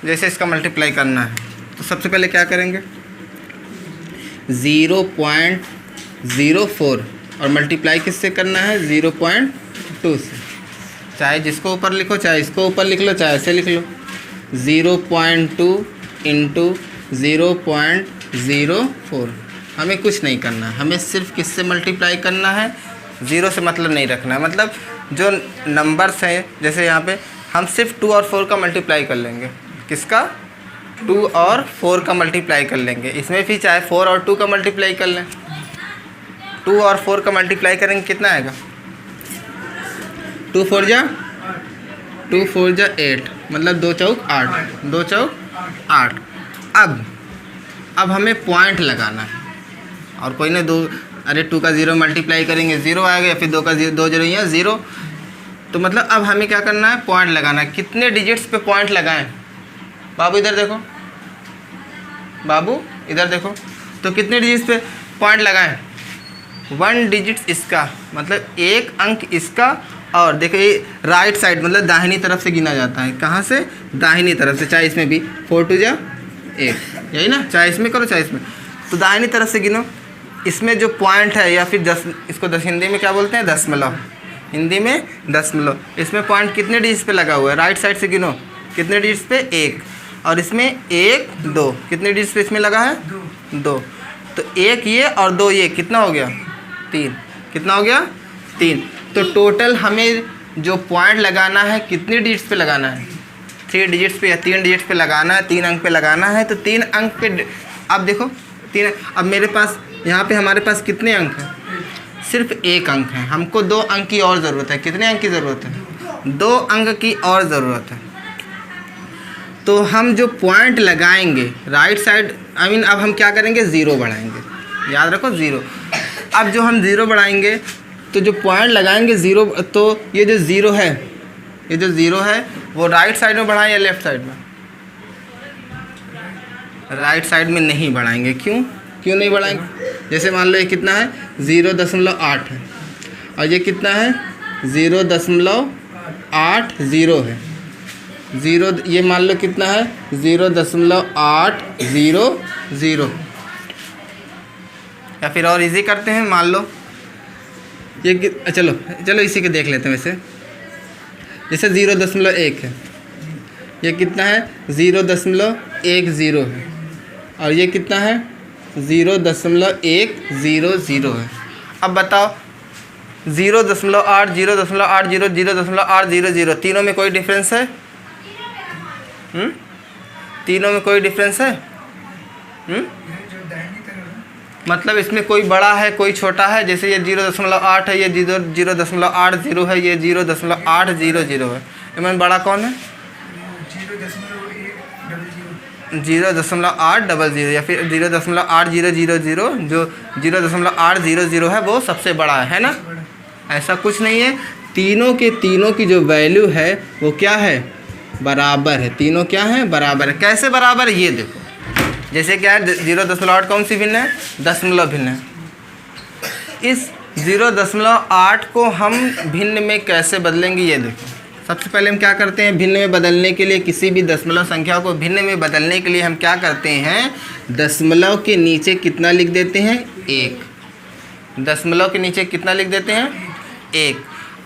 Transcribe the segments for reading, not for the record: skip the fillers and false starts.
जैसे इसका मल्टीप्लाई करना है तो सबसे पहले क्या करेंगे 0.04 और मल्टीप्लाई किससे करना है 0.2 से। चाहे जिसको ऊपर लिखो, चाहे इसको ऊपर लिख लो, चाहे ऐसे लिख लो। 0.2 इंटू 0.04। हमें कुछ नहीं करना, हमें सिर्फ किससे मल्टीप्लाई करना है, ज़ीरो से मतलब नहीं रखना है। मतलब जो नंबर्स हैं जैसे यहाँ पे हम सिर्फ 2 और 4 का मल्टीप्लाई कर लेंगे। किसका 2 और 4 का मल्टीप्लाई कर लेंगे। इसमें भी चाहे 4 और 2 का मल्टीप्लाई कर लें। 2 और 4 का मल्टीप्लाई करेंगे कितना आएगा 2 4 जा 8 मतलब 2 चौक 8, 2 चौक 8। अब हमें पॉइंट लगाना है और कोई ना 2 2 का 0 मल्टीप्लाई करेंगे 0 आएगा, या फिर 2 का 2 0 यहाँ 0। तो मतलब अब हमें क्या करना है पॉइंट लगाना है। कितने डिजिट्स पे पॉइंट लगाएं बाबू, इधर देखो बाबू, इधर देखो। तो कितने डिजिट्स पे पॉइंट लगाएं 1 डिजिट इसका, मतलब एक अंक इसका। और देखिए राइट साइड मतलब दाहिनी तरफ से गिना जाता है। कहाँ से दाहिनी तरफ से। चाहे इसमें भी 4 2 जा 1, यही ना, चाहे इसमें करो चाहे इसमें। तो दाहिनी तरफ से गिनो। इसमें जो पॉइंट है या फिर 10, इसको 10 हिंदी में क्या बोलते हैं दशमलव, हिंदी में दशमलव। इसमें पॉइंट कितने डिजिट्स पे लगा हुआ है राइट साइड से गिनो। कितने डिजिट्स पे 1, और इसमें 1 2 कितने डिजिट्स पे इसमें लगा है 2। तो 1 ये और 2 ये कितना हो गया 3। कितना हो गया 3। तो टोटल हमें जो पॉइंट लगाना है कितने डिजिट्स पे लगाना है 3 डिजिट्स पे या 3 डिजिट्स पे लगाना है, 3 अंक पे लगाना है। तो 3 अंक पे अब देखो 3। अब मेरे पास यहाँ पे हमारे पास कितने अंक हैं, सिर्फ 1 अंक है। हमको 2 अंक की और ज़रूरत है। कितने अंक की ज़रूरत है 2 अंक की और ज़रूरत है। तो हम जो पॉइंट लगाएंगे राइट साइड अब हम क्या करेंगे 0 बढ़ाएंगे। याद रखो 0। अब जो हम 0 बढ़ाएंगे तो जो पॉइंट लगाएंगे 0, तो ये जो 0 है, ये जो 0 है वो राइट साइड में बढ़ाएं या लेफ़्ट साइड में। राइट साइड में नहीं बढ़ाएंगे। क्यों नहीं बढ़ाएंगे। जैसे मान लो ये कितना है 0.8 है और ये कितना है 0.80 है। 0 ये मान लो कितना है 0.800। या फिर और इजी करते हैं, मान लो ये चलो इसी के देख लेते हैं। वैसे जैसे 0.1 है, ये कितना है 0.10 है, और ये कितना है 0.100 है। अब बताओ 0.8 0.8 0.800 तीनों में कोई डिफरेंस है? तीनों में कोई डिफरेंस है? मतलब इसमें कोई बड़ा है कोई छोटा है। जैसे ये 0.8 है, ये 0.80 है, ये 0.800 है। इनमें बड़ा कौन है 0.800 या फिर 0.8000। जो 0.800 है वो सबसे बड़ा है ना। ऐसा कुछ नहीं है। तीनों की जो वैल्यू है वो क्या है बराबर है। तीनों क्या है बराबर है। कैसे बराबर है ये देखो। जैसे क्या है 0.8 कौन सी भिन्न है दशमलव भिन्न है। इस 0.8 को हम भिन्न में कैसे बदलेंगे ये देखो। सबसे पहले हम क्या करते हैं भिन्न में बदलने के लिए, किसी भी दशमलव संख्या को भिन्न में बदलने के लिए हम क्या करते हैं दशमलव के नीचे कितना लिख देते हैं 1। दशमलव के नीचे कितना लिख देते हैं 1।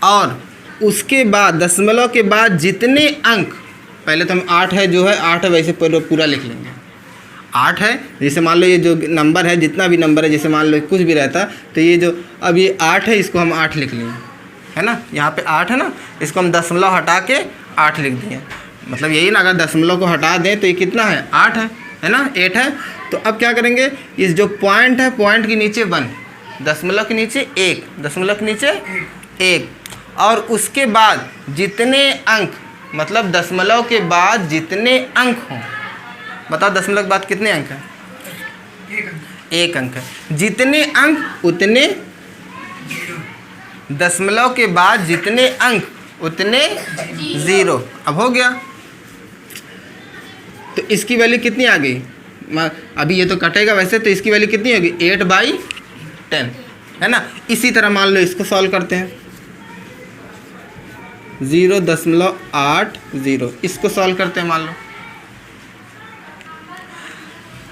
और उसके बाद दशमलव के बाद जितने अंक, पहले तो हम 8 है जो है 8 है वैसे पूरा लिख लेंगे। 8 है, जैसे मान लो ये जो नंबर है जितना भी नंबर है, जैसे मान लो कुछ भी रहता तो ये जो अब ये 8 है इसको हम 8 लिख लेंगे, है ना। यहाँ पे 8 है ना, इसको हम दशमलव हटा के 8 लिख दिए। मतलब यही ना, अगर दशमलव को हटा दें तो ये कितना है 8 है ना 8 है। तो अब क्या करेंगे इस जो पॉइंट है पॉइंट के नीचे 1, दशमलव के नीचे 1, दशमलव के नीचे 1, और उसके बाद जितने अंक, मतलब दशमलव के बाद जितने अंक हों। बताओ दशमलव के बाद कितने अंक हैं 1 अंक है। जितने अंक उतने, दशमलव के बाद जितने अंक उतने 0। अब हो गया। तो इसकी वैल्यू कितनी आ गई, अभी ये तो कटेगा वैसे, तो इसकी वैल्यू कितनी होगी 8/10, है ना। इसी तरह मान लो इसको सॉल्व करते हैं 0.80, इसको सॉल्व करते हैं मान लो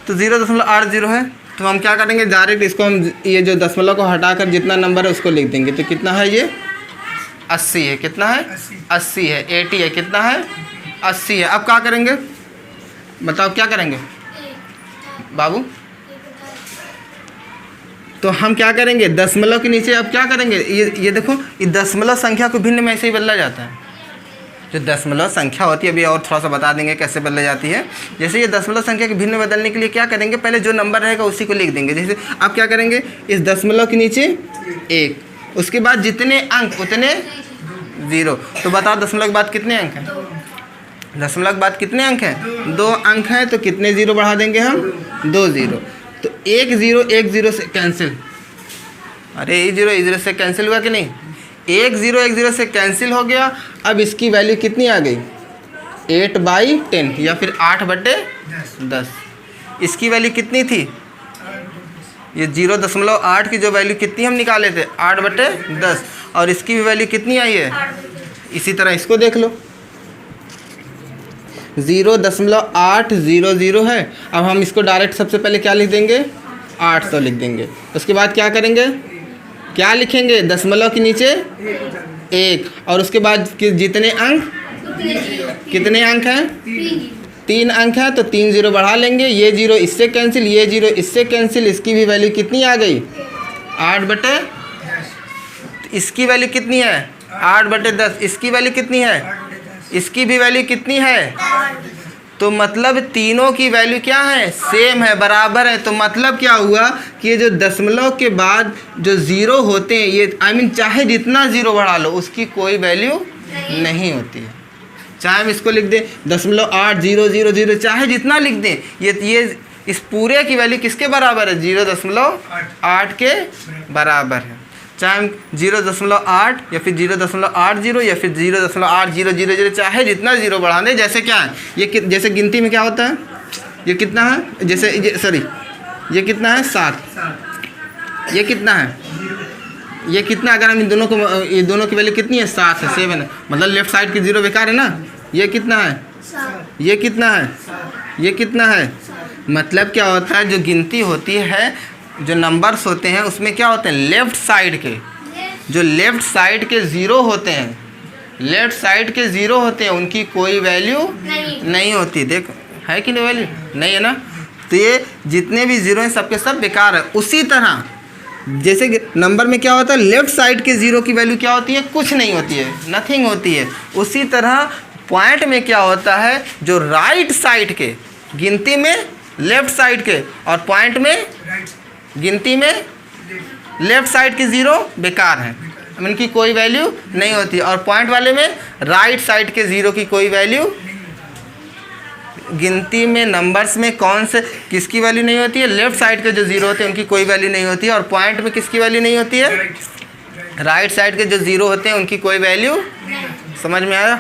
तो 0.80 है। तो हम क्या करेंगे, डायरेक्ट इसको हम ये जो दशमलव को हटाकर जितना नंबर है उसको लिख देंगे। तो कितना है ये 80 है। कितना है 80 है। 80 है। कितना है 80 है। अब क्या करेंगे, बताओ क्या करेंगे बाबू। तो हम क्या करेंगे, दशमलव के नीचे अब क्या करेंगे, ये देखो, ये दशमलव संख्या को भिन्न में ऐसे ही बदला जाता है। जो दशमलव संख्या होती है, अभी और थोड़ा सा बता देंगे कैसे बदल जाती है। जैसे ये दशमलव संख्या के भिन्न बदलने के लिए क्या करेंगे, पहले जो नंबर रहेगा उसी को लिख देंगे। जैसे अब क्या करेंगे, इस दशमलव के नीचे 1, उसके बाद जितने अंक उतने 0। तो बताओ दशमलव के बाद कितने अंक हैं, दशमलव के बाद कितने अंक हैं, 2 अंक हैं। तो कितने 0 बढ़ा देंगे हम, 2 0। तो 1 0 से कैंसिल, अरे 1 0 से कैंसिल हुआ कि नहीं, 1 0 से कैंसिल हो गया। अब इसकी वैल्यू कितनी आ गई, 8/10 या फिर 8/10। इसकी वैल्यू कितनी थी, ये 0.8 की जो वैल्यू कितनी हम निकाले थे, 8/10। और इसकी भी वैल्यू कितनी आई है, इसी तरह इसको देख लो, 0.800 है। अब हम इसको डायरेक्ट सबसे पहले क्या लिख देंगे, 800 लिख देंगे। उसके बाद क्या करेंगे, क्या लिखेंगे, दशमलव के नीचे 1, और उसके बाद जितने अंक, कितने अंक हैं, 3 अंक हैं। तो 3 0 बढ़ा लेंगे, ये 0 इससे कैंसिल, ये 0 इससे कैंसिल। इसकी भी वैल्यू कितनी आ गई, 8/10। इसकी वैल्यू कितनी है, 8/10। इसकी वैल्यू कितनी है, इसकी भी वैल्यू कितनी है। तो मतलब तीनों की वैल्यू क्या है, सेम है, बराबर है। तो मतलब क्या हुआ कि ये जो दशमलव के बाद जो 0 होते हैं, ये चाहे जितना 0 बढ़ा लो उसकी कोई वैल्यू नहीं होती है। चाहे हम इसको लिख दें 0.8000, चाहे जितना लिख दें, ये इस पूरे की वैल्यू किसके बराबर है, 0.8 के बराबर है। चाहे हम 0.8 या फिर 0.80 या फिर 0.8000, चाहे जितना 0 बढ़ा दें। जैसे क्या है, ये जैसे गिनती में क्या होता है, ये कितना है, जैसे ये कितना है 7, ये कितना है, ये कितना, अगर हम इन दोनों को, ये दोनों की वैल्यू कितनी है, 7 है, 7 है। मतलब लेफ्ट साइड की 0 बेकार है ना। ये कितना है, ये कितना है, ये कितना है। मतलब क्या होता है, जो गिनती होती है, जो नंबर्स होते हैं उसमें क्या होते हैं, लेफ़्ट साइड के, जो लेफ़्ट साइड के 0 होते हैं, लेफ़्ट साइड के 0 होते हैं, उनकी कोई वैल्यू नहीं होती। देखो है कि नहीं, वैल्यू नहीं है ना। तो ये जितने भी 0 हैं सबके सब बेकार है। उसी तरह जैसे नंबर में क्या होता है, लेफ़्ट साइड के 0 की वैल्यू क्या होती है, कुछ नहीं होती है, नथिंग होती है। उसी तरह पॉइंट में क्या होता है, जो राइट साइड के, गिनती में लेफ़्ट साइड के, और पॉइंट में गिनती में लेफ़्ट साइड के 0 बेकार हैं, इनकी कोई वैल्यू नहीं होती। और पॉइंट वाले में राइट साइड के 0 की कोई वैल्यू, गिनती में नंबर्स में कौन से किसकी वैल्यू नहीं होती है, लेफ़्ट साइड के जो 0 होते हैं उनकी कोई वैल्यू नहीं होती है। और पॉइंट में किसकी वैल्यू नहीं होती है, राइट साइड के जो 0 होते हैं उनकी कोई वैल्यू। समझ में आया।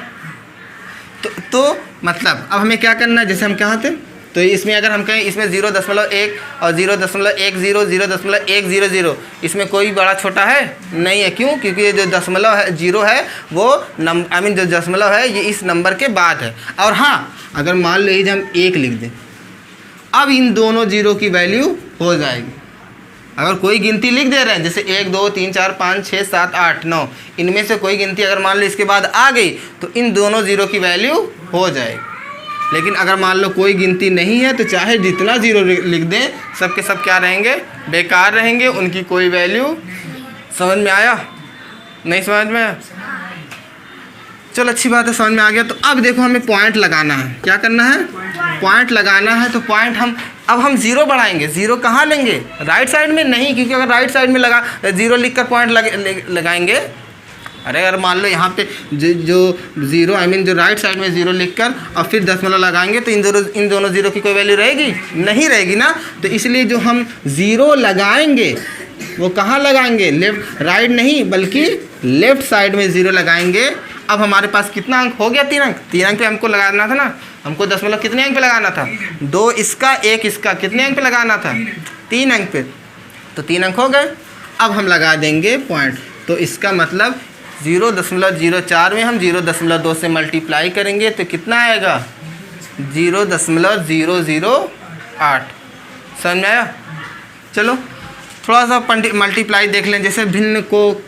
तो मतलब अब हमें क्या करना है, जैसे हम कहाँ थे, तो इसमें अगर हम कहें इसमें 0.1 और 0.10, 0.100, इसमें कोई बड़ा छोटा है नहीं है। क्यों, क्योंकि ये जो दशमलव है 0 है वो जो दशमलव है ये इस नंबर के बाद है। और हाँ, अगर मान लीजिए हम 1 लिख दें, अब इन दोनों 0 की वैल्यू हो जाएगी। अगर कोई गिनती लिख दे रहे हैं, जैसे 1 2 3 4 5 6 7 8 9, इनमें से कोई गिनती अगर मान लो इसके बाद आ गई तो इन दोनों 0 की वैल्यू हो जाएगी। लेकिन अगर मान लो कोई गिनती नहीं है तो चाहे जितना 0 लिख दें, सबके सब क्या रहेंगे, बेकार रहेंगे, उनकी कोई वैल्यू। समझ में आया, नहीं समझ में आया, चलो अच्छी बात है, समझ में आ गया। तो अब देखो हमें पॉइंट लगाना है, क्या करना है, पॉइंट लगाना है। तो पॉइंट अब हम 0 बढ़ाएंगे। 0 कहाँ लेंगे, राइट साइड में नहीं, क्योंकि अगर राइट साइड में 0 लिख कर पॉइंट लगाएंगे, अरे अगर मान लो यहाँ पे जो 0 जो राइट साइड में 0 लिखकर और फिर दशमलव लगाएंगे तो इन दोनों 0 की कोई वैल्यू रहेगी, नहीं रहेगी ना। तो इसलिए जो हम 0 लगाएंगे वो कहाँ लगाएंगे, लेफ्ट राइट नहीं बल्कि लेफ्ट साइड में 0 लगाएंगे। अब हमारे पास कितना अंक हो गया, 3 अंक। 3 अंक पे हमको लगाना था ना, हमको दशमलव कितने अंक पे लगाना था, 2 इसका 1 इसका, कितने अंक पे लगाना था, 3 अंक पे। तो 3 अंक हो गए। अब हम लगा देंगे पॉइंट। तो इसका मतलब 0.04 में हम 0.2 से मल्टीप्लाई करेंगे तो कितना आएगा, 0.008। समझ में आया? चलो थोड़ा सा मल्टीप्लाई देख लें, जैसे भिन्न को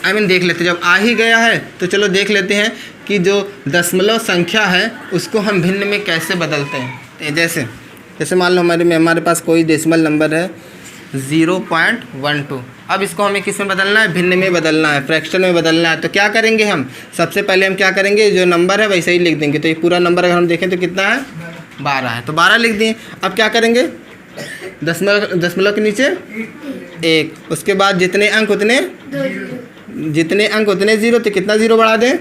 देख लेते हैं। जब आ ही गया है तो चलो देख लेते हैं कि जो दशमलव संख्या है उसको हम भिन्न में कैसे बदलते हैं। जैसे मान लो हमारे पास कोई डेसिमल नंबर है 0.12। अब इसको हमें किस में बदलना है? भिन्न में बदलना है, फ्रैक्शन में बदलना है। तो क्या करेंगे हम? सबसे पहले हम क्या करेंगे, जो नंबर है वैसे ही लिख देंगे। तो ये पूरा नंबर अगर हम देखें तो कितना है? 12 है, तो 12 लिख दिए। अब क्या करेंगे? दशमलव के नीचे 1, उसके बाद जितने अंक उतने ज़ीरो। तो कितना ज़ीरो बढ़ा दें?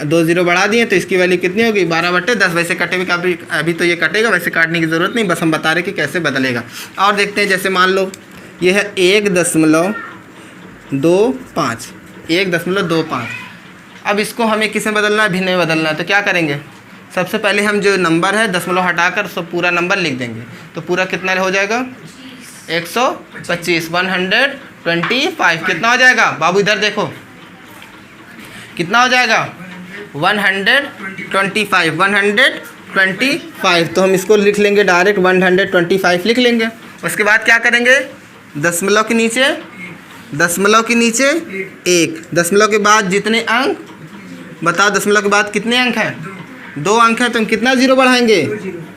2 ज़ीरो बढ़ा दिए, तो इसकी वैल्यू कितनी होगी? 12/10। वैसे कटे भी अभी तो ये कटेगा, वैसे काटने की ज़रूरत नहीं, बस हम बता रहे कि कैसे बदलेगा। और देखते हैं, जैसे मान लो ये है 1.25, 1.25। अब इसको हमें किस में बदलना है? भिन्न में बदलना है। तो क्या करेंगे? सबसे पहले हम जो नंबर है दशमलव हटाकर सब पूरा नंबर लिख देंगे। तो पूरा कितना हो जाएगा? 125, 125। कितना हो जाएगा बाबू? इधर देखो कितना हो जाएगा? 125। तो हम इसको लिख लेंगे डायरेक्ट 125 लिख लेंगे। उसके बाद क्या करेंगे? दशमलव के नीचे 1। दशमलव के बाद जितने अंक बताओ, दशमलव के बाद कितने अंक हैं? 2 अंक है, तो हम कितना ज़ीरो बढ़ाएंगे?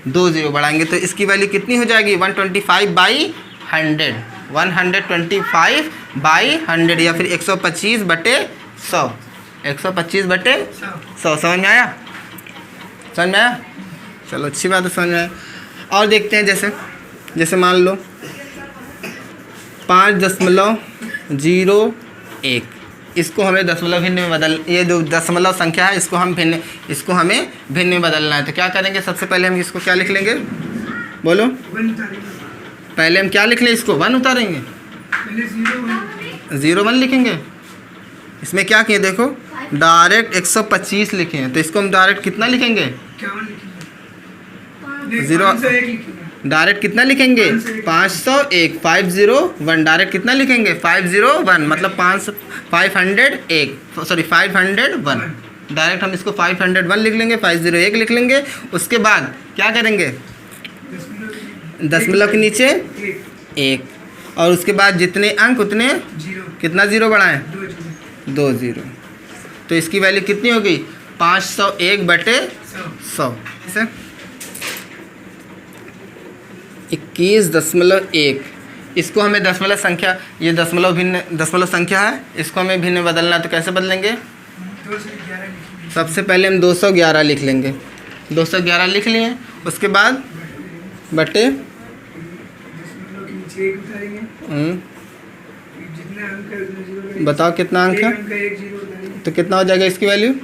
2 ज़ीरो बढ़ाएंगे। तो इसकी वैल्यू कितनी हो जाएगी? 125/100, 125/100 या फिर 125/100, 125/100। समझ में आया? चलो अच्छी बात है, समझ में आया। और देखते हैं, जैसे मान लो 5.01, इसको हमें दशमलव भिन्न में ये जो दशमलव संख्या है इसको हमें भिन्न में बदलना है। तो क्या करेंगे? सबसे पहले हम इसको क्या लिख लेंगे? बोलो। पहले हम क्या लिख लें? इसको 1 उतारेंगे, 0 1 लिखेंगे। इसमें क्या किए देखो, डायरेक्ट 125 लिखे हैं, तो इसको हम डायरेक्ट कितना लिखेंगे? 0 डायरेक्ट कितना लिखेंगे? 501, 501 डायरेक्ट कितना लिखेंगे? 501 मतलब 501 डायरेक्ट हम इसको 501 लिख लेंगे, 501 लिख लेंगे। उसके बाद क्या करेंगे? दशमलव के नीचे 1, और उसके बाद जितने अंक उतने कितना ज़ीरो बढ़ाएं? 2 ज़ीरो। तो इसकी वैल्यू कितनी होगी? 501/100। 21.1। इसको हमें दशमलव संख्या, ये दशमलव संख्या है, इसको हमें भिन्न बदलना है। तो कैसे बदलेंगे? सबसे पहले हम 211 लिख लेंगे, 211 लिख लिए। उसके बाद बटे बताओ कितना अंक है? तो कितना हो जाएगा इसकी वैल्यू?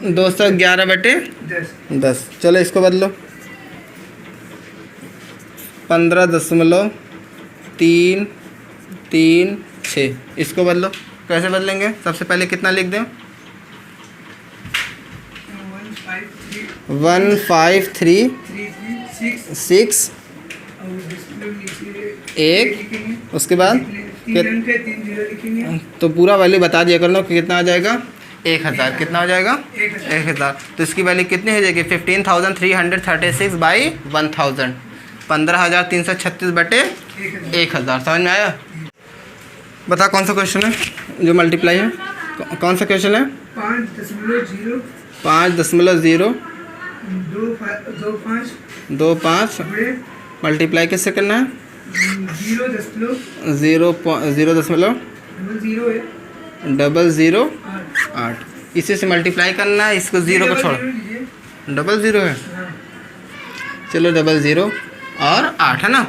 211/10। चलो इसको बदलो, 15.336। इसको बदलो। कैसे बदलेंगे? सबसे पहले कितना लिख दें? 15366 1। उसके बाद तो पूरा वैल्यू बता दिया कर लो कि कितना आ जाएगा? 1000। कितना हो जाएगा? 1000। तो इसकी वैल्यू कितनी हो जाएगी? 15,336/1000, 15,336/1000। समझ में आया? बता कौन सा क्वेश्चन है जो मल्टीप्लाई है? कौन सा क्वेश्चन है? 5.25 मल्टीप्लाई कैसे करना है? 0.0008 इसी से मल्टीप्लाई करना है। इसको 0 को छोड़, 00 है। चलो 00 और 8 है ना।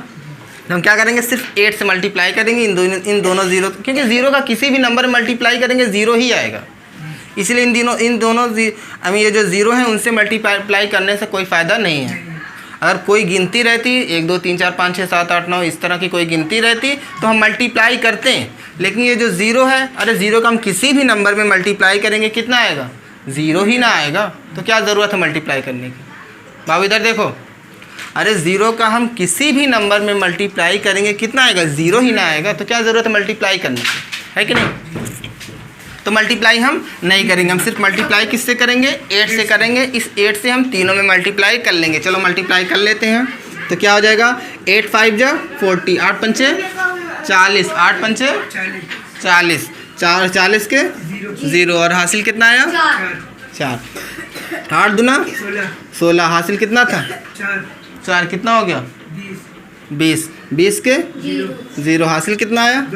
तो हम क्या करेंगे? सिर्फ 8 से मल्टीप्लाई करेंगे इन दोनों ज़ीरो, क्योंकि ज़ीरो का किसी भी नंबर में मल्टीप्लाई करेंगे 0 ही आएगा। इसलिए इन दोनों ये जो ज़ीरो हैं उनसे मल्टीप्लाई करने से कोई फ़ायदा नहीं है। अगर कोई गिनती रहती 1 2 3 4 5 6 7 8 9 इस तरह की कोई गिनती रहती तो हम मल्टीप्लाई करते हैं, लेकिन ये जो ज़ीरो है, अरे ज़ीरो का हम किसी भी नंबर में मल्टीप्लाई करेंगे कितना आएगा? 0 ही ना आएगा। तो क्या ज़रूरत है मल्टीप्लाई करने की? बाबू इधर देखो, अरे 0 का हम किसी भी नंबर में मल्टीप्लाई करेंगे कितना आएगा? 0 ही ना आएगा। तो क्या ज़रूरत है मल्टीप्लाई करने की, है कि नहीं? तो मल्टीप्लाई हम नहीं करेंगे, हम सिर्फ मल्टीप्लाई किससे करेंगे, 8 से करेंगे। इस 8 से हम तीनों में मल्टीप्लाई कर लेंगे। चलो मल्टीप्लाई कर लेते हैं। तो क्या हो जाएगा, 8 5 जा 40, 8 पंचे 40, 8 पंचे 40, 4 40 के 0 और हासिल कितना आया 4, 8 दूना 16, हासिल कितना था 4, कितना हो गया 20, 20 के 0, हासिल कितना आया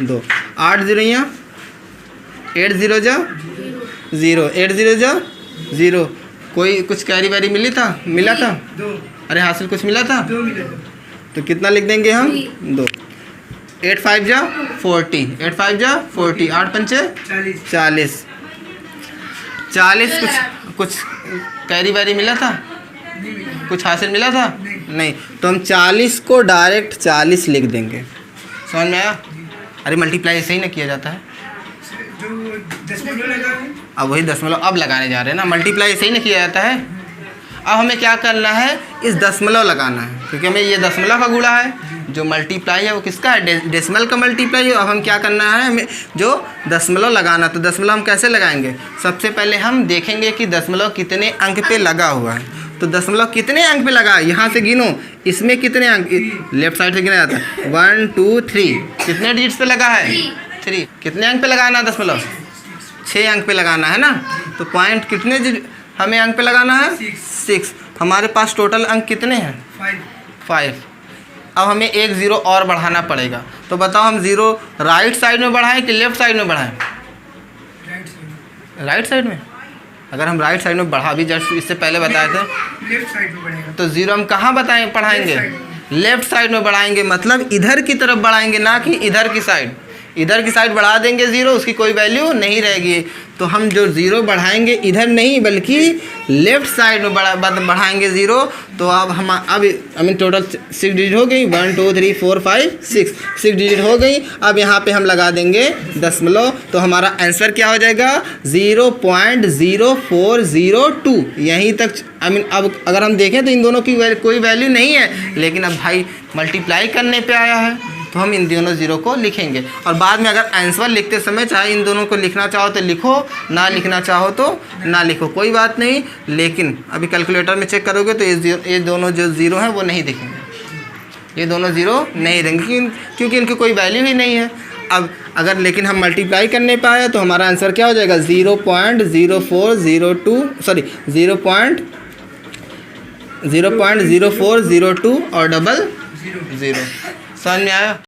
2, 8 0 यहाँ 8 0 जा 0, 8 0 जा 0, कोई कुछ कैरी वैरी मिला था अरे हासिल कुछ मिला था तो कितना लिख देंगे हम 2, 8 5 जा 40, 8 5 जा 40, 8 पंचे 40, 40 कुछ कैरी वैरी मिला था, कुछ हासिल मिला था नहीं, तो हम 40 को डायरेक्ट 40 लिख देंगे। समझ में आया? अरे मल्टीप्लाई ऐसे ही ना किया जाता है, जो दशमलव लगा है अब वही दशमलव अब लगाने जा रहे हैं ना, मल्टीप्लाई ऐसे ही ना किया जाता है। अब हमें क्या करना है, इस दशमलव लगाना है, क्योंकि हमें ये दशमलव का गुणा है, जो मल्टीप्लाई है वो किसका है, डेसिमल का मल्टीप्लाई है। अब हम क्या करना है, हमें जो दशमलव लगाना, तो दशमलव हम कैसे लगाएंगे, सबसे पहले हम देखेंगे कि दशमलव कितने अंक पे लगा हुआ है। तो दशमलव कितने अंक पे लगा है, यहाँ से गिनो, इसमें कितने अंक, लेफ्ट साइड से गिना जाता है 1 2 3, कितने डिजिट्स पे लगा है 3, कितने अंक पे लगाना है दशमलव, 6 अंक पे लगाना है ना। तो पॉइंट कितने हमें अंक पे लगाना है 6, हमारे पास टोटल अंक कितने हैं 5। अब हमें एक 0 और बढ़ाना पड़ेगा। तो बताओ हम 0 राइट साइड में बढ़ाएं कि लेफ्ट साइड में बढ़ाएं, राइट साइड में। अगर हम राइट साइड में बढ़ा भी जस्ट इससे पहले बताए थे, लेफ्ट साइड में बढ़ेगा तो 0 हम कहाँ पढ़ाएंगे, लेफ्ट साइड में बढ़ाएंगे, मतलब इधर की तरफ बढ़ाएंगे, ना कि इधर की साइड। इधर की साइड बढ़ा देंगे 0, उसकी कोई वैल्यू नहीं रहेगी। तो हम जो 0 बढ़ाएंगे इधर नहीं बल्कि लेफ्ट साइड में बढ़ाएंगे 0। तो अब हम टोटल 6 डिजिट हो गई, 1 2 3 4 5 6 डिजिट हो गई। अब यहाँ पे हम लगा देंगे दशमलव, तो हमारा आंसर क्या हो जाएगा 0.0402। यहीं तक अब अगर हम देखें तो इन दोनों की कोई वैल्यू नहीं है, लेकिन अब भाई मल्टीप्लाई करने पे आया है तो हम इन दोनों 0 को लिखेंगे। और बाद में अगर आंसर लिखते समय चाहे इन दोनों को लिखना चाहो तो लिखो, ना लिखना चाहो तो ना लिखो, कोई बात नहीं। लेकिन अभी कैलकुलेटर में चेक करोगे तो ये दोनों जो 0 हैं वो नहीं दिखेंगे, ये दोनों 0 नहीं रहेंगे क्योंकि इनकी कोई वैल्यू ही नहीं है। अब अगर लेकिन हम मल्टीप्लाई करने पे आए तो हमारा आंसर क्या हो जाएगा 0.0402 और 00। समझ में आया?